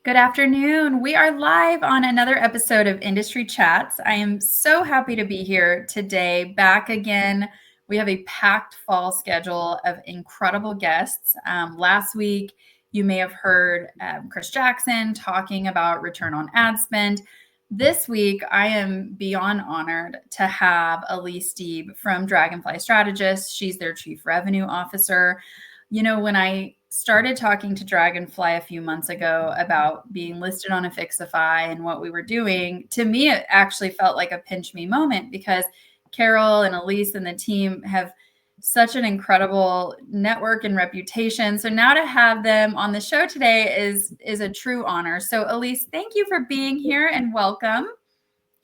Good afternoon. We are live on another episode of Industry Chats. I am so happy to be here today, back again. We have a packed fall schedule of incredible guests. Last week, you may have heard Chris Jackson talking about return on ad spend. This week, I am beyond honored to have Alise Deeb from Dragonfly Strategists. She's their Chief Revenue Officer. You know, when I started talking to Dragonfly a few months ago about being listed on Affixify and what we were doing, to me, it actually felt like a pinch me moment because Carol and Alise and the team have such an incredible network and reputation. So now to have them on the show today is a true honor. So Alise, thank you for being here and welcome.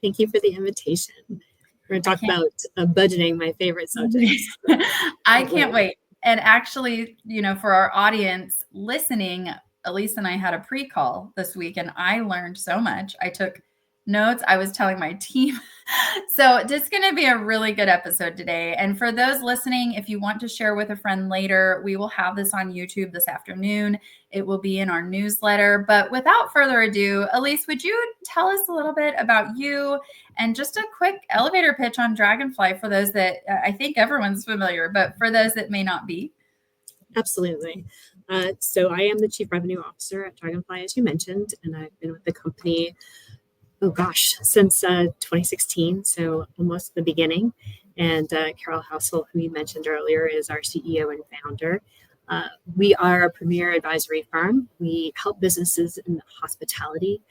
Thank you for the invitation. We're going to talk about budgeting, my favorite subject. I can't wait. And actually, you know, for our audience listening, Alise and I had a pre-call this week and I learned so much. I took notes. I was telling my team. So this is going to be a really good episode today. And for those listening, if you want to share with a friend later, we will have this on YouTube this afternoon. It will be in our newsletter. But without further ado, Alise, would you tell us a little bit about you and just a quick elevator pitch on Dragonfly for those that I think everyone's familiar, but for those that may not be? Absolutely. So I am the Chief Revenue Officer at Dragonfly, as you mentioned, and I've been with the company since 2016, so almost the beginning. And Carol Hassel, who you mentioned earlier, is our CEO and founder. We are a premier advisory firm. We help businesses in the hospitality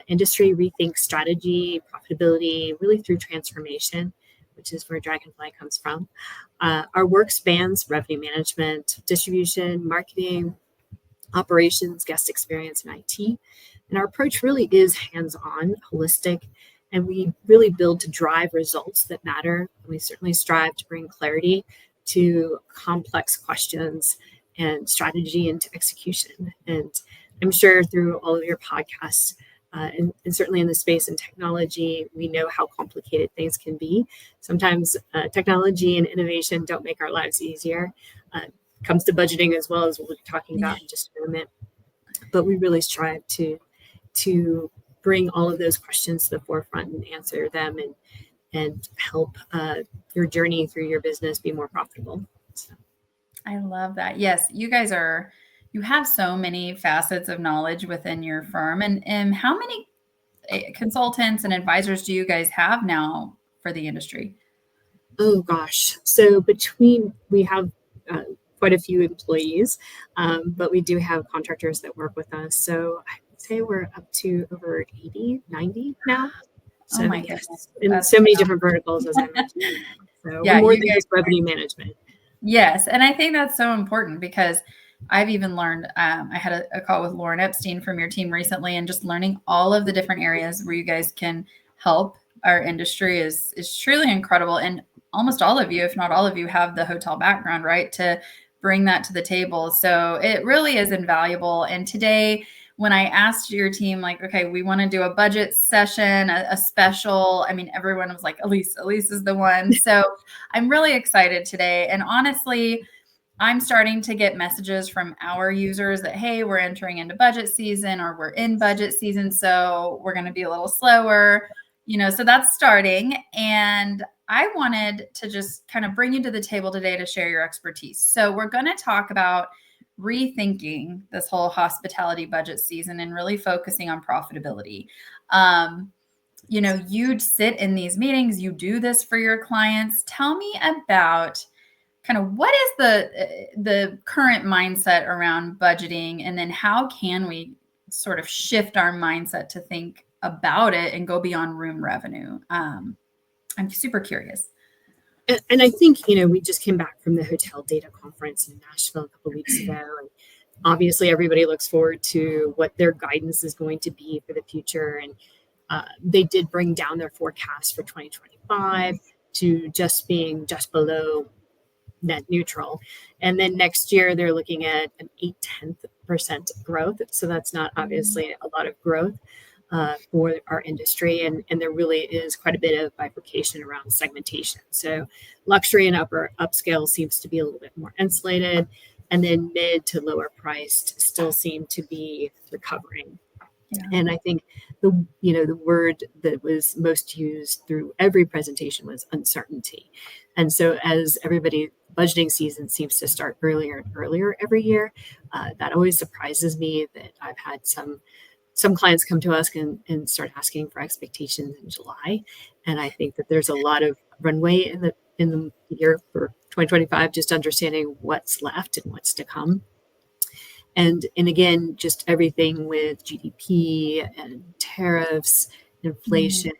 industry rethink strategy, profitability, really through transformation, which is where Dragonfly comes from. Our work spans revenue management, distribution, marketing, operations, guest experience, and IT. And our approach really is hands-on, holistic, and we really build to drive results that matter. We certainly strive to bring clarity to complex questions and strategy into execution. And I'm sure through all of your podcasts, and certainly in the space and technology, we know how complicated things can be. Sometimes technology and innovation don't make our lives easier. Comes to budgeting as well, as we'll be talking about in just a moment. But we really strive to bring all of those questions to the forefront and answer them and help your journey through your business be more profitable. So. I love that. Yes, you have so many facets of knowledge within your firm. And how many consultants and advisors do you guys have now for the industry? Oh, gosh. So we have quite a few employees, but we do have contractors that work with us. So I would say we're up to over 80, 90 now. So, oh my goodness. In so many different verticals, as I mentioned. So yeah, more than just revenue management. Yes. And I think that's so important because I've even learned, I had a call with Lauren Epstein from your team recently, and just learning all of the different areas where you guys can help our industry is truly incredible. And almost all of you, if not all of you, have the hotel background, right, to bring that to the table. So it really is invaluable. And today, when I asked your team, like, okay, we want to do a budget session, a special, I mean, everyone was like, Alise is the one. So I'm really excited today. And honestly, I'm starting to get messages from our users that, hey, we're entering into budget season, or we're in budget season, so we're going to be a little slower, you know, so that's starting. And I wanted to just kind of bring you to the table today to share your expertise. So we're going to talk about rethinking this whole hospitality budget season and really focusing on profitability. You know, you sit in these meetings, you do this for your clients. Tell me about kind of what is the current mindset around budgeting, and then how can we sort of shift our mindset to think about it and go beyond room revenue? I'm super curious. And I think, you know, we just came back from the hotel data conference in Nashville a couple of weeks ago. And obviously, everybody looks forward to what their guidance is going to be for the future. And they did bring down their forecast for 2025 to just being just below net neutral. And then next year, they're looking at an 0.8% growth. So that's not obviously a lot of growth for our industry. And there really is quite a bit of bifurcation around segmentation. So luxury and upper upscale seems to be a little bit more insulated. And then mid to lower priced still seem to be recovering. And I think the word that was most used through every presentation was uncertainty. And so as everybody budgeting season seems to start earlier and earlier every year, that always surprises me that I've had some clients come to us and start asking for expectations in July. And I think that there's a lot of runway in the year for 2025, just understanding what's left and what's to come. And again, just everything with GDP and tariffs, inflation.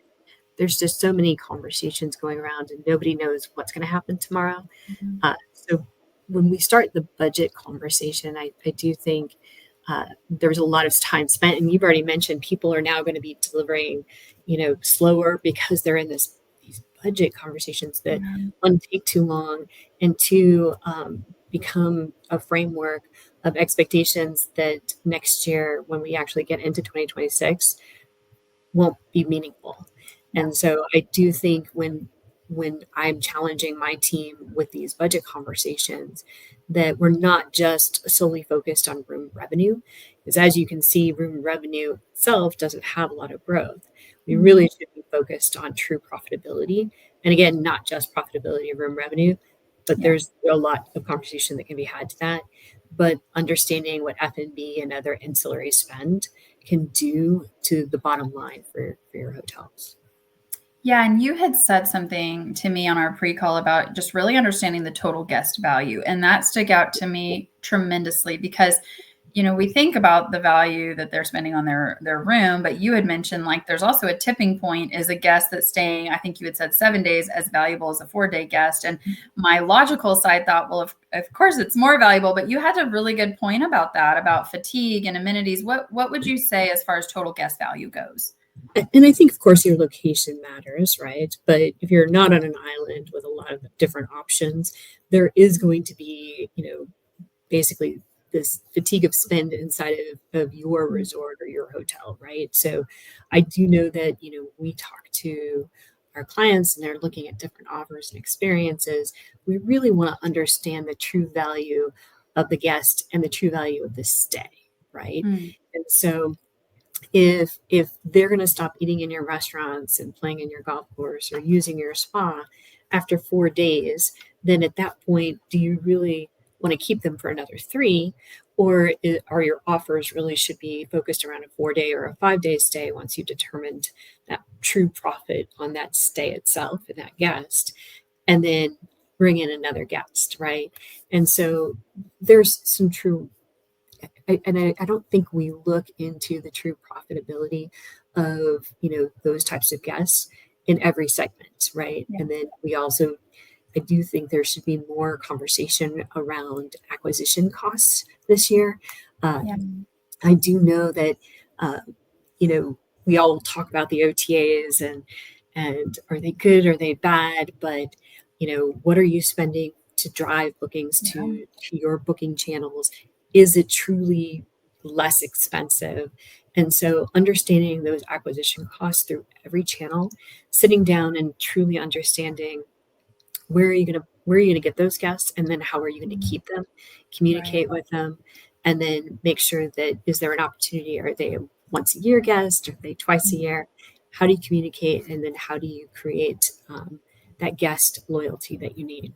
There's just so many conversations going around, and nobody knows what's going to happen tomorrow. So when we start the budget conversation, I do think there's a lot of time spent, and you've already mentioned people are now going to be delivering, slower because they're in these budget conversations that one, take too long, and two, become a framework of expectations that next year, when we actually get into 2026, won't be meaningful. And so I do think when I'm challenging my team with these budget conversations, that we're not just solely focused on room revenue, because as you can see, room revenue itself doesn't have a lot of growth. We really should be focused on true profitability. And again, not just profitability of room revenue, but there's a lot of conversation that can be had to that. But understanding what F&B and other ancillary spend can do to the bottom line for your hotels. Yeah, and you had said something to me on our pre-call about just really understanding the total guest value. And that stuck out to me tremendously because, we think about the value that they're spending on their room, but you had mentioned like there's also a tipping point is a guest that's staying, I think you had said 7 days, as valuable as a 4-day guest. And my logical side thought, well, of course it's more valuable, but you had a really good point about that, about fatigue and amenities. What would you say as far as total guest value goes? And I think, of course, your location matters, right? But if you're not on an island with a lot of different options, there is going to be, basically this fatigue of spend inside of your resort or your hotel, right? So I do know that, we talk to our clients and they're looking at different offers and experiences. We really want to understand the true value of the guest and the true value of the stay, right? And so if they're going to stop eating in your restaurants and playing in your golf course or using your spa after 4 days, then at that point, do you really want to keep them for another 3? Or are your offers really should be focused around a 4-day or a 5-day stay once you've determined that true profit on that stay itself and that guest, and then bring in another guest, right? And so there's some true I don't think we look into the true profitability of those types of guests in every segment, right? And then I do think there should be more conversation around acquisition costs this year. I do know that we all talk about the OTAs and are they good, are they bad, but what are you spending to drive bookings to your booking channels? Is it truly less expensive? And so understanding those acquisition costs through every channel, sitting down and truly understanding where are you going to get those guests, and then how are you going to keep them, communicate with them, and then make sure that is there an opportunity? Are they a once a year guest? Are they twice a year? How do you communicate? And then how do you create that guest loyalty that you need?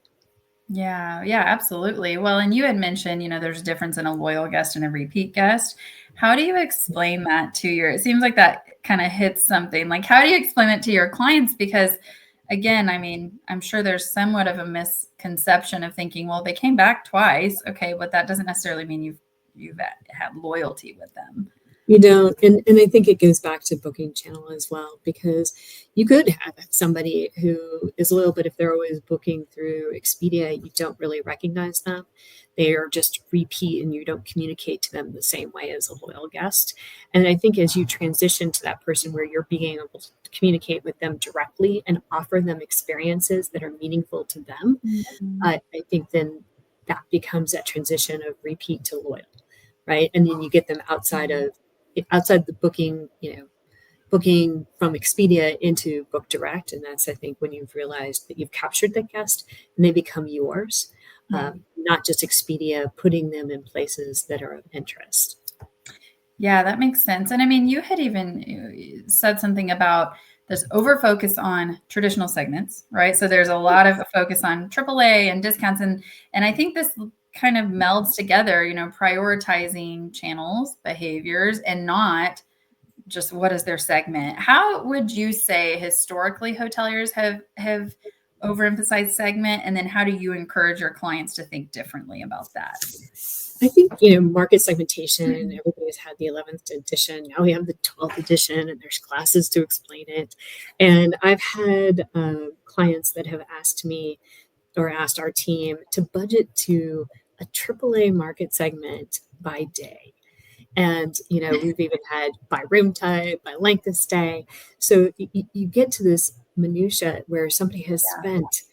Yeah, absolutely. Well, and you had mentioned, there's a difference in a loyal guest and a repeat guest. How do you explain that to it seems like that kind of hits something. Like, how do you explain it to your clients? Because again, I mean, I'm sure there's somewhat of a misconception of thinking, well, they came back twice. Okay, but that doesn't necessarily mean you've had loyalty with them. You don't. And I think it goes back to booking channel as well, because you could have somebody who is loyal, but if they're always booking through Expedia, you don't really recognize them. They are just repeat and you don't communicate to them the same way as a loyal guest. And I think as you transition to that person where you're being able to communicate with them directly and offer them experiences that are meaningful to them, I think then that becomes that transition of repeat to loyal, right? And then you get them outside the booking, booking from Expedia into Book Direct. And that's, I think, when you've realized that you've captured the guest and they become yours, not just Expedia putting them in places that are of interest. Yeah, that makes sense. And I mean, you had even said something about this over focus on traditional segments, right? So there's a lot of focus on AAA and discounts, and I think this kind of melds together, prioritizing channels, behaviors, and not just what is their segment. How would you say historically hoteliers have overemphasized segment, and then how do you encourage your clients to think differently about that? I think, market segmentation, everybody's had the 11th edition. Now we have the 12th edition, and there's classes to explain it. And I've had clients that have asked me or asked our team to budget to a AAA market segment by day. And, we've even had by room type, by length of stay. So you get to this minutia where somebody has spent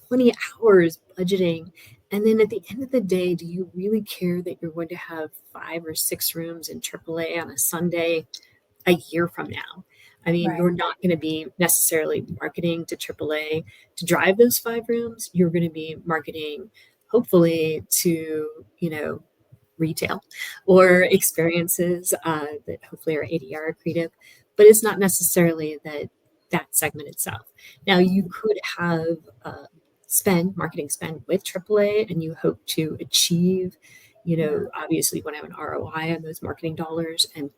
20 hours budgeting. And then at the end of the day, do you really care that you're going to have 5 or 6 rooms in AAA on a Sunday a year from now? I mean, Right. you're not going to be necessarily marketing to AAA to drive those 5 rooms. You're going to be marketing, hopefully, to, retail or experiences that hopefully are ADR accretive, but it's not necessarily that segment itself. Now, you could have marketing spend with AAA, and you hope to achieve, obviously you want to have an ROI on those marketing dollars, and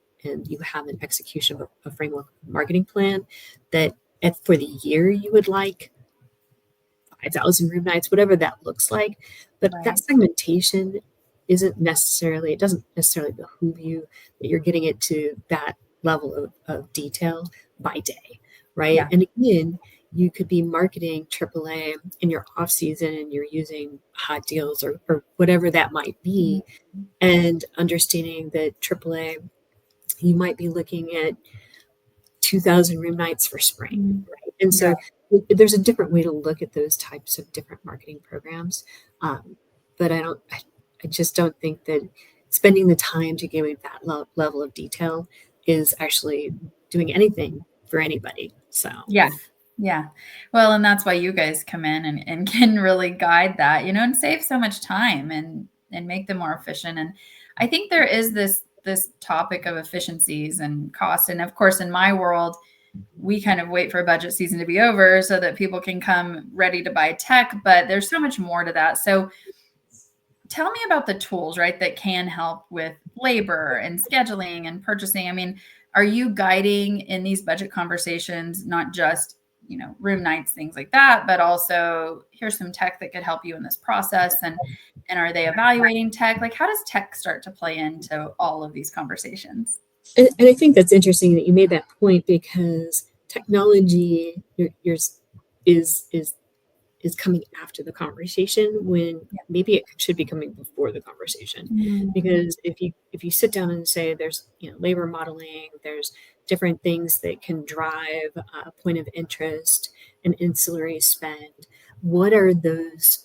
you have an execution of a framework marketing plan that for the year you would like 5,000 room nights, whatever that looks like. But that Right. segmentation it doesn't necessarily behoove you that you're getting it to that level of detail by day, right? Yeah. And again, you could be marketing AAA in your off season and you're using hot deals or whatever that might be, and understanding that AAA, you might be looking at 2,000 room nights for spring, Mhm. right? And Yeah. so there's a different way to look at those types of different marketing programs. But I just don't think that spending the time to give it that level of detail is actually doing anything for anybody. So, Yeah. Yeah. Well, and that's why you guys come in and can really guide that, and save so much time and make them more efficient. And I think there is this topic of efficiencies and cost. And of course, in my world, we kind of wait for budget season to be over so that people can come ready to buy tech, but there's so much more to that. So tell me about the tools, right, that can help with labor and scheduling and purchasing. I mean, are you guiding in these budget conversations, not just, room nights, things like that, but also here's some tech that could help you in this process, and are they evaluating tech? Like, how does tech start to play into all of these conversations? and I think that's interesting that you made that point because technology is is coming after the conversation when Yeah. maybe it should be coming before the conversation. Mhm. Because if you sit down and say there's labor modeling, there's different things that can drive a point of interest and ancillary spend, what are those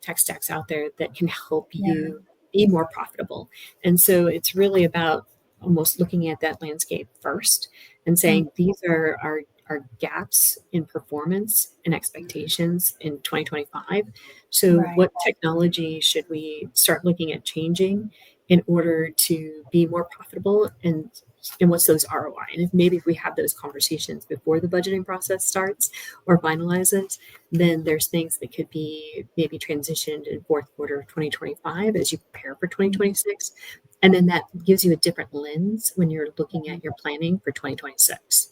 tech stacks out there that can help Yeah. you be more profitable? And so it's really about almost looking at that landscape first and Mm. saying these are gaps in performance and expectations in 2025. So, Right. what technology should we start looking at changing in order to be more profitable? And what's those ROI? And if we have those conversations before the budgeting process starts or finalizes, then there's things that could be maybe transitioned in fourth quarter of 2025 as you prepare for 2026. And then that gives you a different lens when you're looking at your planning for 2026.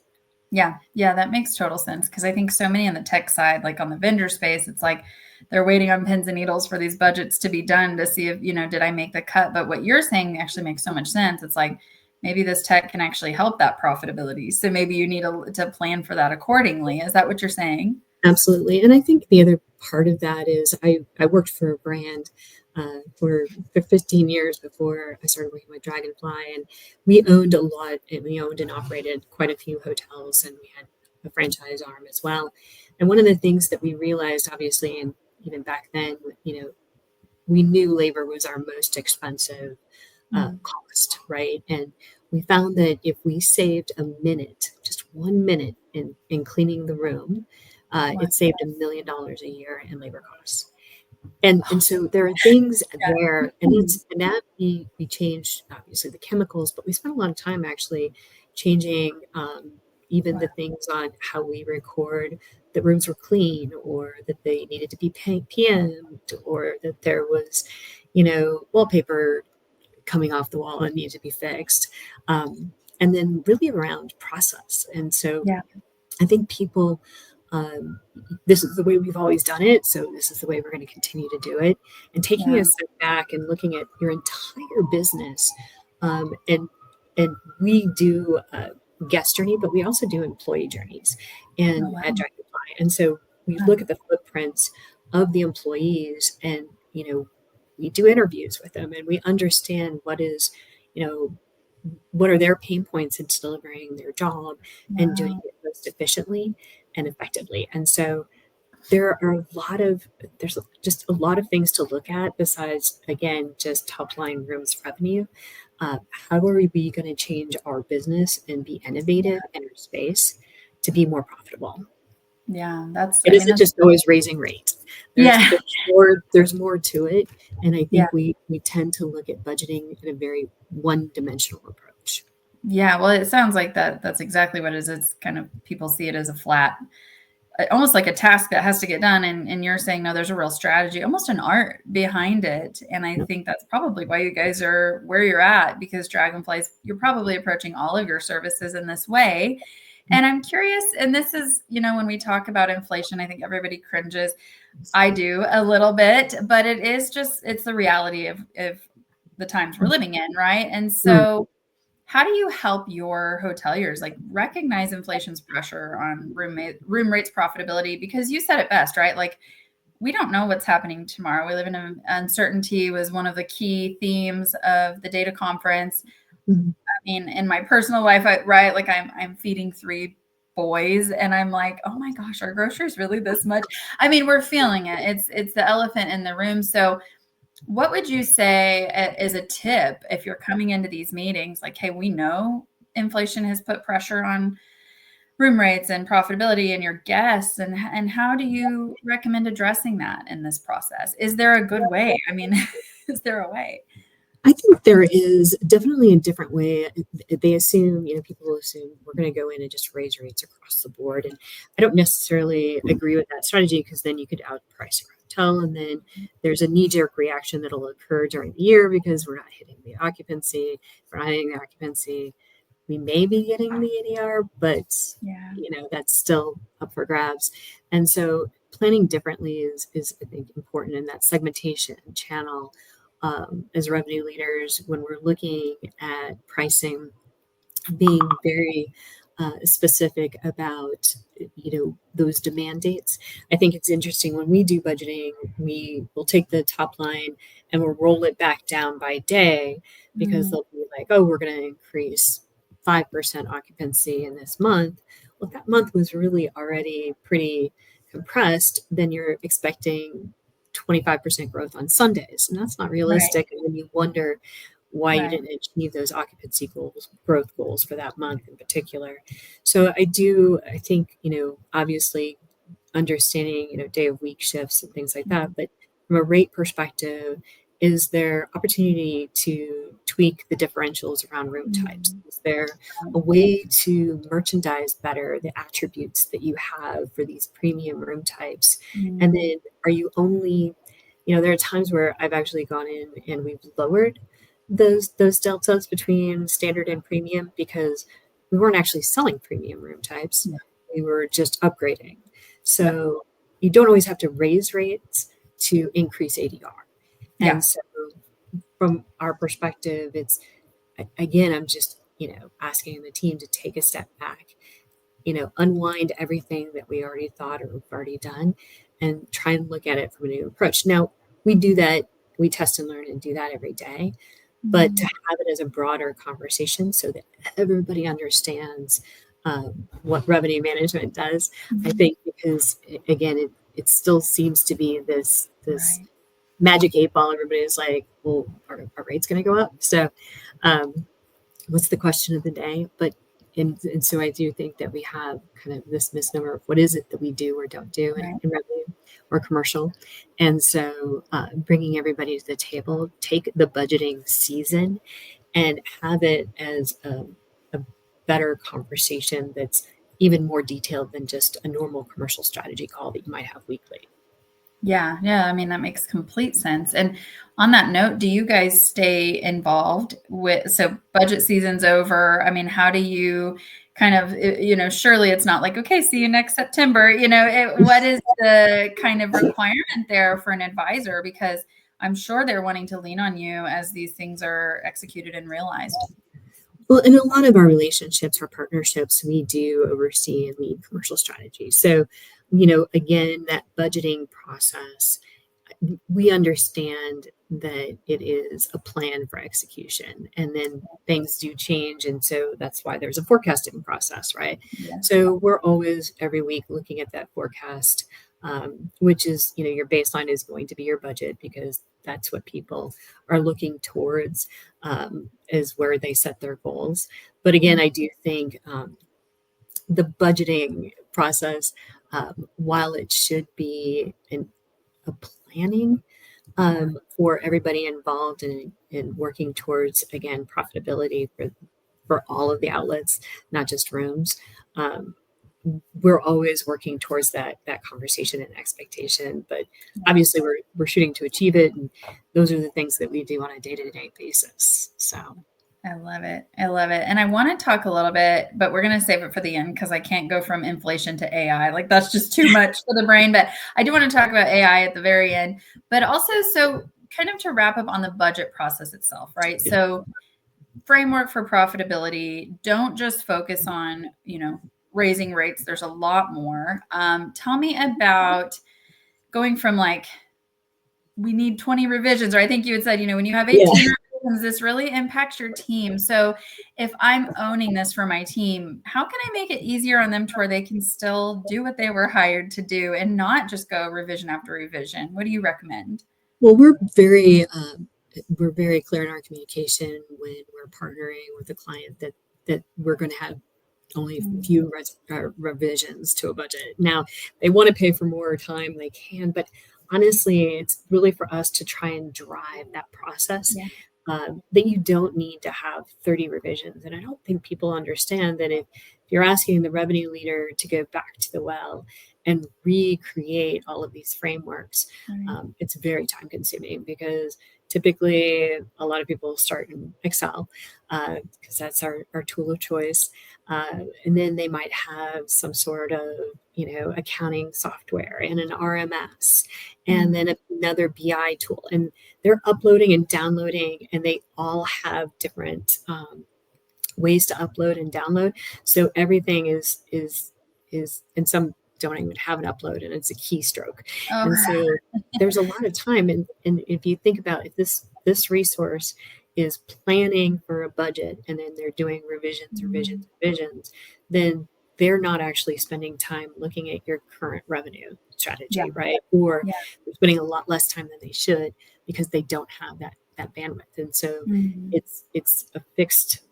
Yeah, yeah, that makes total sense because I think so many on the tech side, like on the vendor space, it's like they're waiting on pins and needles for these budgets to be done to see if, did I make the cut? But what you're saying actually makes so much sense. It's like maybe this tech can actually help that profitability. So maybe you need to plan for that accordingly. Is that what you're saying? Absolutely. And I think the other part of that is I worked for a brand for 15 years before I started working with Dragonfly. And we owned a lot, and we owned and operated quite a few hotels, and we had a franchise arm as well. And one of the things that we realized, obviously, and even back then, we knew labor was our most expensive Mm. cost, right? And we found that if we saved a minute, just 1 minute in cleaning the room, Wow. it saved $1 million a year in labor costs. And so there are things Yeah. there, and we changed obviously the chemicals, but we spent a lot of time actually changing even Wow. the things on how we record that rooms were clean, or that they needed to be PM'd, or that there was, wallpaper coming off the wall and needed to be fixed. And then really around process. And so Yeah. I think people, um, this is the way we've always done it, so this is the way we're going to continue to do it. And taking Yeah. a step back and looking at your entire business, and we do guest journey, but we also do employee journeys, Oh, and at wow. Dragonfly. And so we look Um, at the footprints of the employees, and we do interviews with them, and we understand you know what are their pain points in delivering their job and doing wow. it most efficiently and effectively. And so there's just a lot of things to look at besides, again, just top line rooms revenue. How are we going to change our business and be innovative in our space to be more profitable? Yeah. That's, It I mean, isn't that's, just always raising rates. There's yeah. there's there's more to it, and I Yeah. think we tend to look at budgeting in a very one-dimensional approach. Yeah. Well, it sounds like that's exactly what it is. It's kind of, people see it as a flat, almost like a task that has to get done. And you're saying, no, there's a real strategy, almost an art behind it. And I think that's probably why you guys are where you're at, because Dragonflies, you're probably approaching all of your services in this way. And I'm curious, and this is, when we talk about inflation, I think everybody cringes. I do a little bit, but it's the reality of the times we're living in, right? And Mm. so how do you help your hoteliers like recognize inflation's pressure on room rates profitability? Because you said it best, right? Like, we don't know what's happening tomorrow. We live in uncertainty was one of the key themes of the data conference. Mhm. I mean, in my personal life, right? Like, I'm feeding 3 boys, and I'm like, oh my gosh, are groceries really this much? I mean, we're feeling it. It's the elephant in the room. So what would you say is a tip if you're coming into these meetings? Like, hey, we know inflation has put pressure on room rates and profitability and your guests, and how do you recommend addressing that in this process? Is there a good way? I mean, is there a way? I think there is definitely a different way. They assume, people will assume we're going to go in and just raise rates across the board. And I don't necessarily agree with that strategy, because then you could outprice your hotel. And then there's a knee jerk reaction that'll occur during the year because we're not hitting the occupancy. If we're not hitting the occupancy, we may be getting the ADR, but Yeah. that's still up for grabs. And so planning differently is I think important in that segmentation channel. As revenue leaders, when we're looking at pricing, being very specific about those demand dates. I think it's interesting when we do budgeting, we will take the top line and we'll roll it back down by day, because Mm, they'll be like, oh, we're going to increase 5% occupancy in this month. Well, if that month was really already pretty compressed, then you're expecting 25% growth on Sundays, and that's not right. realistic. And then you wonder why you Right. didn't achieve those occupancy goals, growth goals for that month in particular. So I think, obviously understanding, day of week shifts and things like that. But from a rate perspective, is there opportunity to tweak the differentials around room types? Mm, Is there a way to merchandise better the attributes that you have for these premium room types? And mm, then are you only, there are times where I've actually gone in and we've lowered those deltas between standard and premium, because we weren't actually selling premium room types. yeah. We were just upgrading. Yeah. So you don't always have to raise rates to increase ADR. And Yeah. so from our perspective, it's again, I'm just, asking the team to take a step back, unwind everything that we already thought or we've already done, and try and look at it from a new approach. Now, we do that, we test and learn and do that every day, but to Mm, have it as a broader conversation so that everybody understands what revenue management does, I mhm. think, because again, it still seems to be this Right. magic 8 ball. Everybody's like, well, are rates going to go up? So, um, what's the question of the day? But and so I do think that we have kind of this misnomer of what is it that we do or don't do in Right. revenue. or commercial. And so bringing everybody to the table, take the budgeting season and have it as a better conversation that's even more detailed than just a normal commercial strategy call that you might have weekly. Yeah. Yeah. I mean, that makes complete sense. And on that note, do you guys stay involved so budget season's over? I mean, how do you kind of, surely it's not like, okay, see you next September, what is the kind of requirement there for an advisor? Because I'm sure they're wanting to lean on you as these things are executed and realized. Well, in a lot of our relationships, our partnerships, we do oversee and lead commercial strategy. So, again, that budgeting process, we understand that it is a plan for execution, and then things do change. And so that's why there's a forecasting process, right? Yeah. So we're always every week looking at that forecast, which is, your baseline is going to be your budget because that's what people are looking towards, is where they set their goals. But again, I do think the budgeting process, while it should be a planning for everybody involved in working towards, again, profitability for all of the outlets, not just rooms. We're always working towards that conversation and expectation, but obviously we're shooting to achieve it, and those are the things that we do on a day-to-day basis. So I love it. I love it. And I want to talk a little bit, but we're going to save it for the end because I can't go from inflation to AI. Like that's just too much for the brain. But I do want to talk about AI at the very end. But also, so kind of to wrap up on the budget process itself, right? Yeah. So framework for profitability, don't just focus on, raising rates. There's a lot more. Tell me about going from like, we need 20 revisions, or I think you had said, when you have 18 revisions, this really impacts your team. So if I'm owning this for my team, how can I make it easier on them to where they can still do what they were hired to do and not just go revision after revision? What do you recommend? Well, we're very clear in our communication when we're partnering with a client that we're going to have only a few revisions to a budget. Now, they want to pay for more time, they can, but honestly, it's really for us to try and drive that process. Yeah. That you don't need to have 30 revisions. And I don't think people understand that if you're asking the revenue leader to go back to the well and recreate all of these frameworks, it's very time consuming because typically a lot of people start in Excel because that's our tool of choice. And then they might have some sort of, accounting software and an RMS and then another BI tool. And they're uploading and downloading, and they all have different ways to upload and download. So everything is, and some don't even have an upload, and it's a keystroke. Oh. And so there's a lot of time. And if you think about if this resource is planning for a budget and then they're doing revisions, then they're not actually spending time looking at your current revenue strategy, right? Or they're spending a lot less time than they should because they don't have that bandwidth. And so it's a fixed,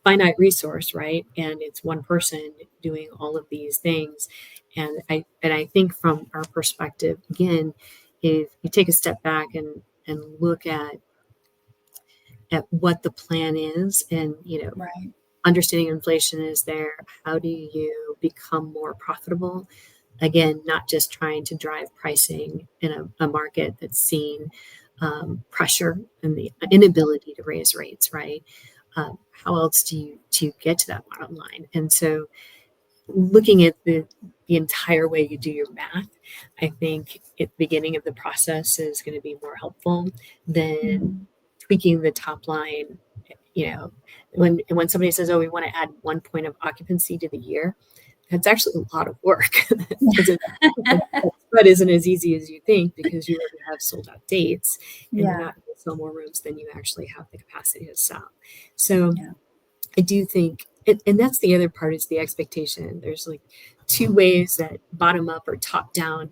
finite resource, right? And it's one person doing all of these things. And I think from our perspective, again, if you take a step back and look at what the plan is and, understanding inflation is there, how do you become more profitable? Again, not just trying to drive pricing in a market that's seen pressure and the inability to raise rates, right? How else do you get to that bottom line? And so looking at the entire way you do your math, I think at the beginning of the process is going to be more helpful than tweaking the top line. When somebody says, oh, we want to add 1 point of occupancy to the year, that's actually a lot of work. That isn't as easy as you think because you already have sold out dates and you're not going to sell more rooms than you actually have the capacity to sell. So I do think, and that's the other part is the expectation. There's like two ways that bottom up or top down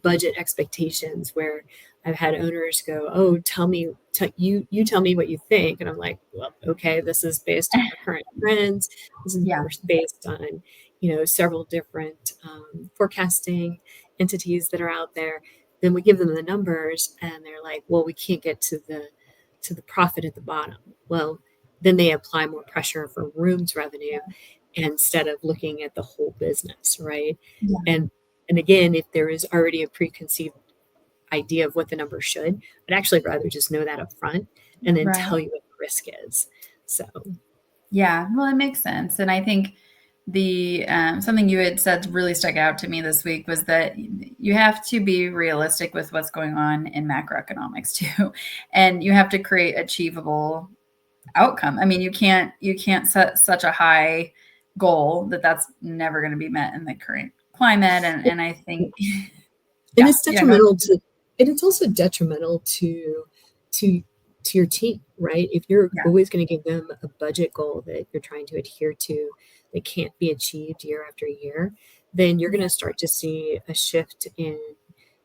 budget expectations where I've had owners go, oh, you tell me what you think. And I'm like, well, okay, this is based on the current trends. This is based on, several different forecasting. entities that are out there. Then we give them the numbers, and they're like, well, we can't get to the profit at the bottom. Well, then they apply more pressure for rooms revenue instead of looking at the whole business, right? Yeah. And again, if there is already a preconceived idea of what the number should, I'd actually rather just know that up front and then Right. tell you what the risk is. So Yeah, well, it makes sense. And I think the something you had said really stuck out to me this week was that you have to be realistic with what's going on in macroeconomics too, and you have to create achievable outcome. I mean, you can't set such a high goal that's never going to be met in the current climate. And I think, and yeah, it's detrimental to, and it's also detrimental to your team, right? If you're always going to give them a budget goal that you're trying to adhere to that can't be achieved year after year, then you're going to start to see a shift in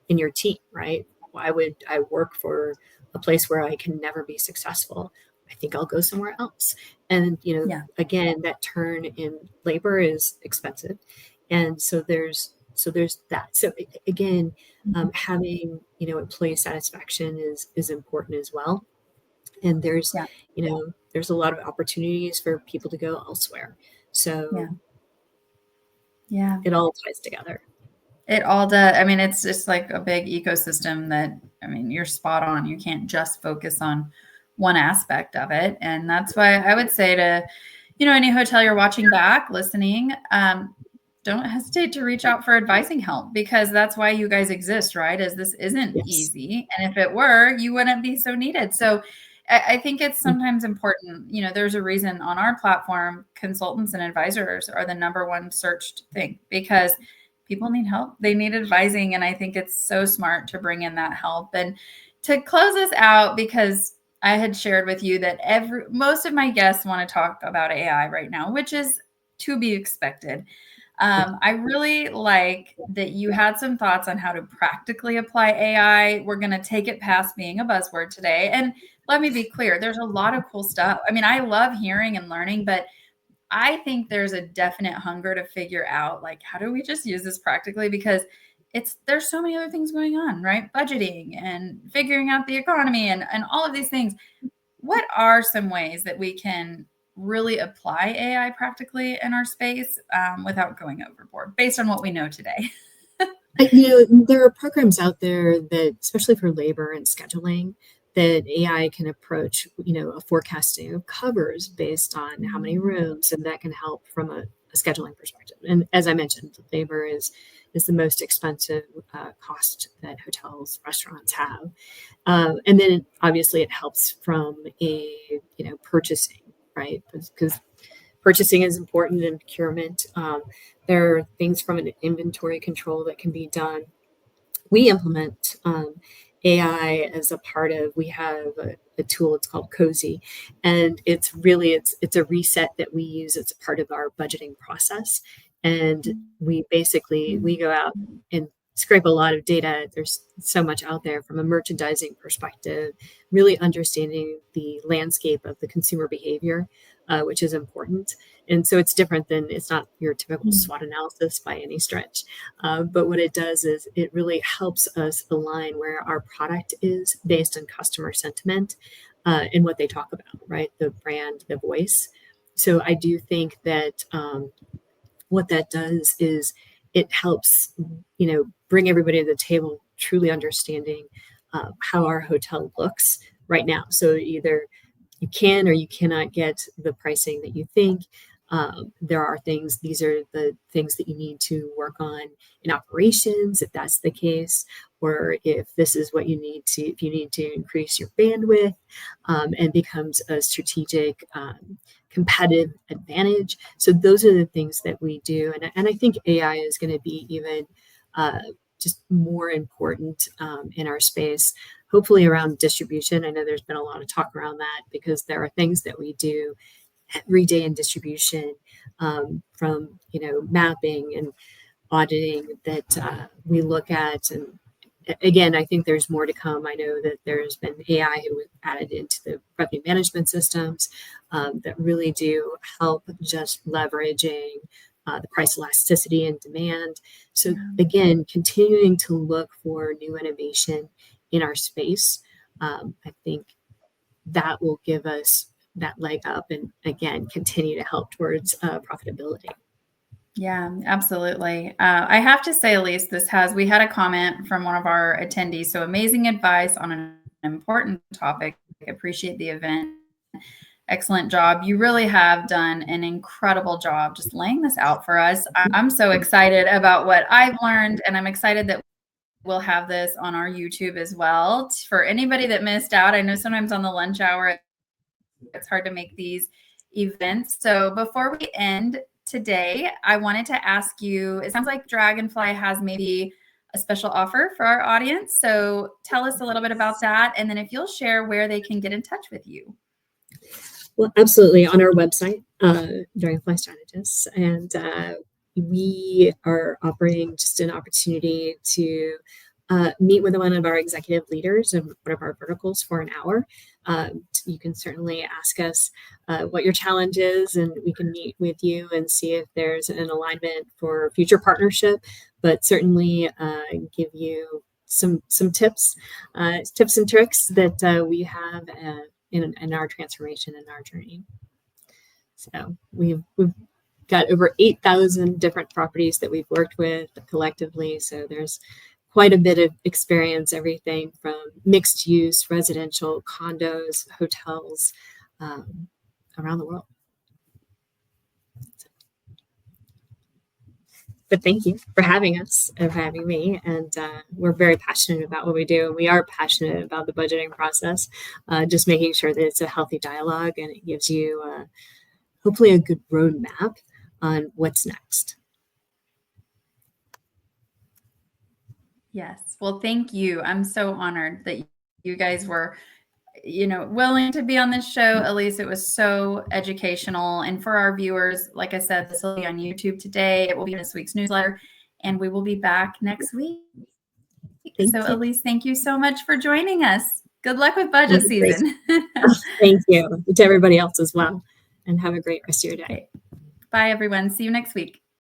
your team, right? Why would I work for a place where I can never be successful? I think I'll go somewhere else. And again, that turn in labor is expensive, and so there's that. So again, having employee satisfaction is important as well. And there's there's a lot of opportunities for people to go elsewhere. So yeah, it all ties together. it all does. I mean, it's just like a big ecosystem that, I mean, you're spot on. You can't just focus on one aspect of it. And that's why I would say to, any hotelier watching back, listening, don't hesitate to reach out for advising help, because that's why you guys exist, right? As this isn't easy. And if it were, you wouldn't be so needed. So I think it's sometimes important, there's a reason on our platform, consultants and advisors are the number one searched thing, because people need help. They need advising. And I think it's so smart to bring in that help. And to close us out, because I had shared with you that most of my guests want to talk about AI right now, which is to be expected. I really like that you had some thoughts on how to practically apply AI. We're going to take it past being a buzzword today. And let me be clear, there's a lot of cool stuff. I mean, I love hearing and learning, but I think there's a definite hunger to figure out, like, how do we just use this practically? Because there's so many other things going on, right? Budgeting and figuring out the economy and all of these things. What are some ways that we can really apply AI practically in our space without going overboard, based on what we know today? There are programs out there that, especially for labor and scheduling, that AI can approach, a forecasting of covers based on how many rooms, and that can help from a scheduling perspective. And as I mentioned, labor is the most expensive cost that hotels, restaurants have. And then obviously it helps from a, purchasing, right? Because purchasing is important in procurement. There are things from an inventory control that can be done. We implement AI as a part of, we have a tool, it's called Cozy. And it's a reset that we use as a part of our budgeting process. And we go out and scrape a lot of data. There's so much out there from a merchandising perspective, really understanding the landscape of the consumer behavior, which is important. And so it's not your typical SWOT analysis by any stretch. But what it does is it really helps us align where our product is based on customer sentiment and what they talk about, right? The brand, the voice. So I do think that what that does is it helps, bring everybody to the table, truly understanding how our hotel looks right now. So either you can or you cannot get the pricing that you think. These are the things that you need to work on in operations, if that's the case, or if this is what if you need to increase your bandwidth, and becomes a strategic competitive advantage. So those are the things that we do. And I think AI is going to be even just more important in our space, hopefully around distribution. I know there's been a lot of talk around that, because there are things that we do every day in distribution, from mapping and auditing that we look at. And again, I think there's more to come. I know that there's been AI who was added into the revenue management systems that really do help just leveraging the price elasticity and demand. So again, continuing to look for new innovation in our space, I think that will give us that leg up and again, continue to help towards profitability. Yeah, absolutely. I have to say, Alise, we had a comment from one of our attendees. So amazing advice on an important topic. I appreciate the event. Excellent job. You really have done an incredible job just laying this out for us. I'm so excited about what I've learned, and I'm excited that we'll have this on our YouTube as well. For anybody that missed out, I know sometimes on the lunch hour, it's hard to make these events. So before we end today, I wanted to ask you, it sounds like Dragonfly has maybe a special offer for our audience. So tell us a little bit about that. And then if you'll share where they can get in touch with you. Well, absolutely. On our website, Dragonfly Strategists, and we are offering just an opportunity to meet with one of our executive leaders of one of our verticals for an hour. You can certainly ask us what your challenge is, and we can meet with you and see if there's an alignment for future partnership, but certainly give you some tips and tricks that we have in our transformation and our journey. So we've got over 8,000 different properties that we've worked with collectively. So there's quite a bit of experience, everything from mixed use, residential, condos, hotels around the world. But thank you for having us and for having me. And we're very passionate about what we do. And we are passionate about the budgeting process, just making sure that it's a healthy dialogue and it gives you hopefully a good roadmap on what's next. Yes. Well, thank you. I'm so honored that you guys were willing to be on this show. Alise, it was so educational. And for our viewers, like I said, this will be on YouTube today. It will be in this week's newsletter, and we will be back next week. Alise, thank you so much for joining us. Good luck with budget season. Thank you to everybody else as well. And have a great rest of your day. Bye, everyone. See you next week.